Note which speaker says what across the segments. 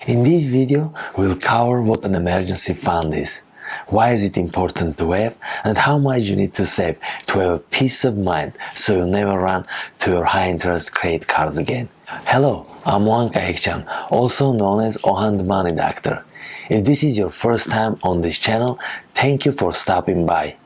Speaker 1: In this video, we'll cover what an emergency fund is, why is it important to have, and how much you need to save to have a peace of mind so you never run to your high-interest credit cards again. Hello, I'm Ohan, also known as Ohan the Money Doctor. If this is your first time on this channel, thank you for stopping by.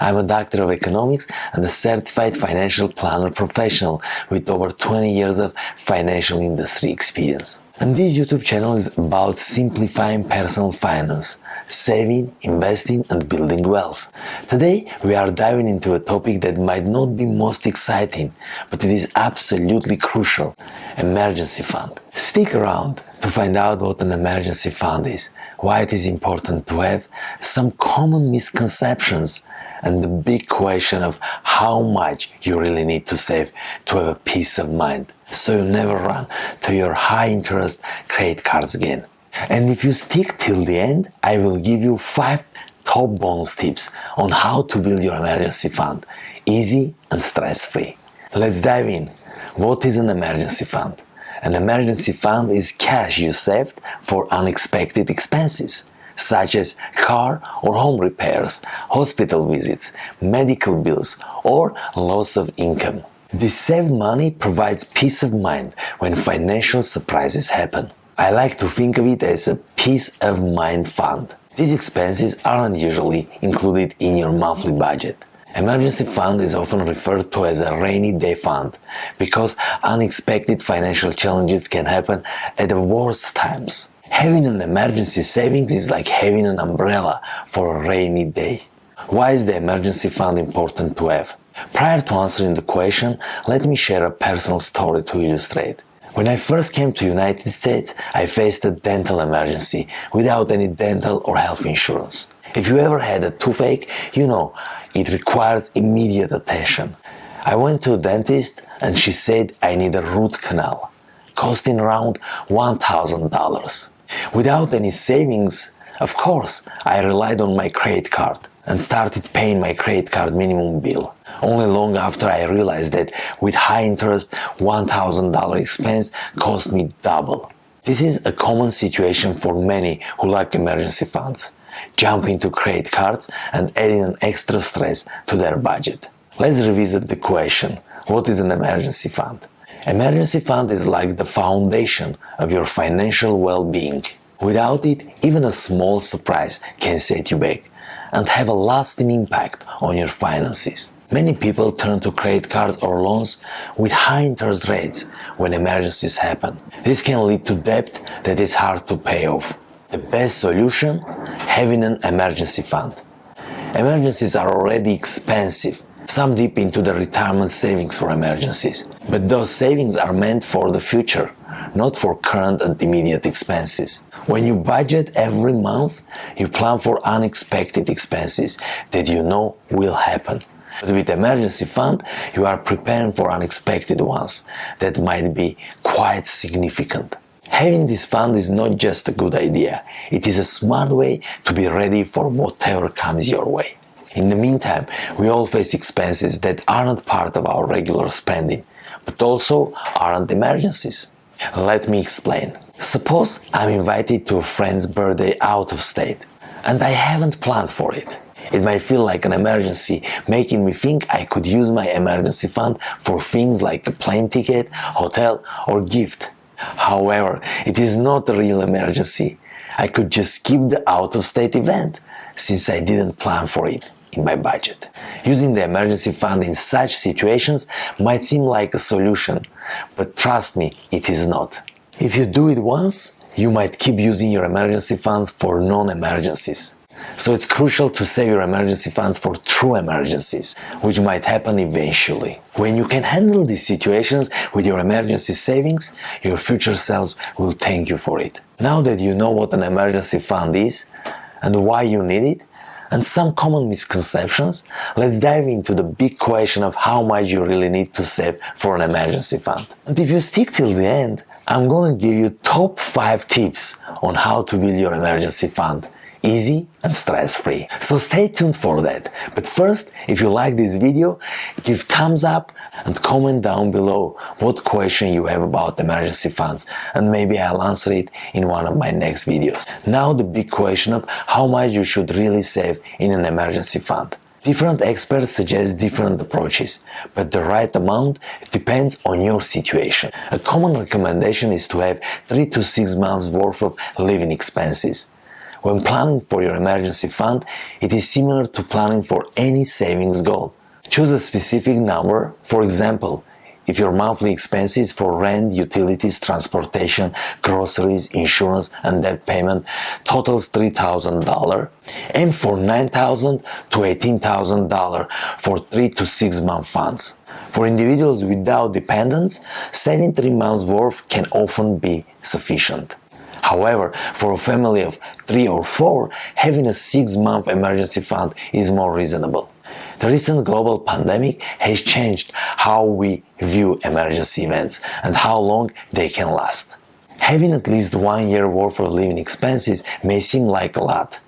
Speaker 1: I'm a doctor of economics and a certified financial planner professional with over 20 years of financial industry experience. And this YouTube channel is about simplifying personal finance, saving, investing, and building wealth. Today, we are diving into a topic that might not be most exciting, but it is absolutely crucial: emergency fund. Stick around to find out what an emergency fund is, why it is important to have, some common misconceptions, and the big question of how much you really need to save to have a peace of mind so you never run to your high-interest credit cards again. And if you stick till the end, I will give you 5 top bonus tips on how to build your emergency fund, easy and stress-free. Let's dive in. What is an emergency fund? An emergency fund is cash you saved for unexpected expenses, such as car or home repairs, hospital visits, medical bills, or loss of income. This saved money provides peace of mind when financial surprises happen. I like to think of it as a peace of mind fund. These expenses aren't usually included in your monthly budget. Emergency fund is often referred to as a rainy day fund because unexpected financial challenges can happen at the worst times. Having an emergency savings is like having an umbrella for a rainy day. Why is the emergency fund important to have? Prior to answering the question, let me share a personal story to illustrate. When I first came to the United States, I faced a dental emergency without any dental or health insurance. If you ever had a toothache, you know it requires immediate attention. I went to a dentist and she said I need a root canal, costing around $1,000. Without any savings, of course, I relied on my credit card and started paying my credit card minimum bill. Only long after I realized that with high interest, $1,000 expense cost me double. This is a common situation for many who lack emergency funds, jumping to credit cards and adding an extra stress to their budget. Let's revisit the question: what is an emergency fund? Emergency fund is like the foundation of your financial well-being. Without it, even a small surprise can set you back and have a lasting impact on your finances. Many people turn to credit cards or loans with high interest rates when emergencies happen. This can lead to debt that is hard to pay off. The best solution? Having an emergency fund. Emergencies are already expensive. Some dip into the retirement savings for emergencies. But those savings are meant for the future, not for current and immediate expenses. When you budget every month, you plan for unexpected expenses that you know will happen. But with emergency fund, you are preparing for unexpected ones that might be quite significant. Having this fund is not just a good idea, it is a smart way to be ready for whatever comes your way. In the meantime, we all face expenses that aren't part of our regular spending, but also aren't emergencies. Let me explain. Suppose I'm invited to a friend's birthday out of state, and I haven't planned for it. It might feel like an emergency, making me think I could use my emergency fund for things like a plane ticket, hotel, or gift. However, it is not a real emergency. I could just skip the out-of-state event, since I didn't plan for it in my budget. Using the emergency fund in such situations might seem like a solution, but trust me, it is not. If you do it once, you might keep using your emergency funds for non-emergencies. So it's crucial to save your emergency funds for true emergencies, which might happen eventually. When you can handle these situations with your emergency savings, your future selves will thank you for it. Now that you know what an emergency fund is and why you need it, and some common misconceptions, let's dive into the big question of how much you really need to save for an emergency fund. And if you stick till the end, I'm going to give you top 5 tips on how to build your emergency fund, easy and stress-free. So stay tuned for that. But first, if you like this video, give thumbs up and comment down below what question you have about emergency funds, and maybe I'll answer it in one of my next videos. Now the big question of how much you should really save in an emergency fund. Different experts suggest different approaches, but the right amount depends on your situation. A common recommendation is to have 3 to 6 months worth of living expenses. When planning for your emergency fund, it is similar to planning for any savings goal. Choose a specific number. For example, if your monthly expenses for rent, utilities, transportation, groceries, insurance, and debt payment totals $3,000, aim for $9,000 to $18,000 for 3 to 6 month funds. For individuals without dependents, saving 3 months worth can often be sufficient. However, for a family of 3 or 4, having a 6-month emergency fund is more reasonable. The recent global pandemic has changed how we view emergency events and how long they can last. Having at least 1 year worth of living expenses may seem like a lot,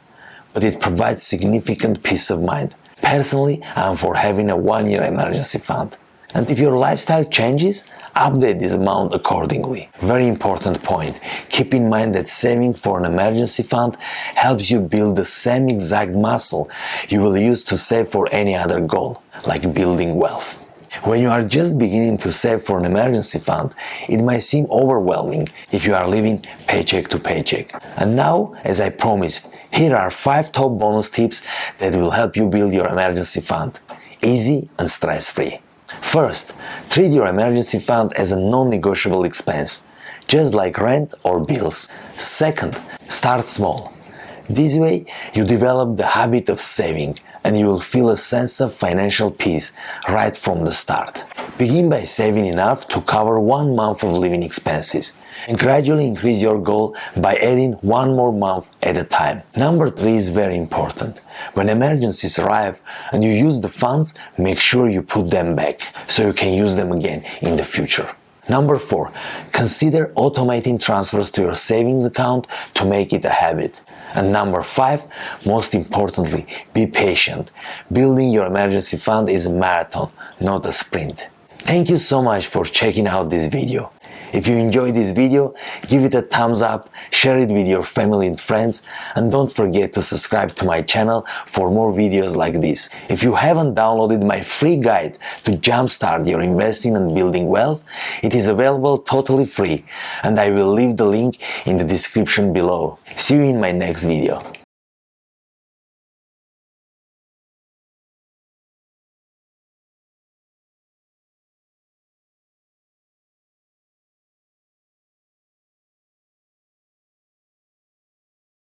Speaker 1: but it provides significant peace of mind. Personally, I'm for having a 1-year emergency fund. And if your lifestyle changes, update this amount accordingly. Very important point. Keep in mind that saving for an emergency fund helps you build the same exact muscle you will use to save for any other goal, like building wealth. When you are just beginning to save for an emergency fund, it might seem overwhelming if you are living paycheck to paycheck. And now, as I promised, here are 5 top bonus tips that will help you build your emergency fund. Easy and stress-free. First, treat your emergency fund as a non-negotiable expense, just like rent or bills. Second, start small. This way, you develop the habit of saving, and you will feel a sense of financial peace right from the start. Begin by saving enough to cover 1 month of living expenses, and gradually increase your goal by adding 1 more month at a time. Number 3 is very important. When emergencies arrive and you use the funds, make sure you put them back so you can use them again in the future. Number 4, consider automating transfers to your savings account to make it a habit. And number 5, most importantly, be patient. Building your emergency fund is a marathon, not a sprint. Thank you so much for checking out this video. If you enjoyed this video, give it a thumbs up, share it with your family and friends, and don't forget to subscribe to my channel for more videos like this. If you haven't downloaded my free guide to jumpstart your investing and building wealth, it is available totally free, and I will leave the link in the description below. See you in my next video.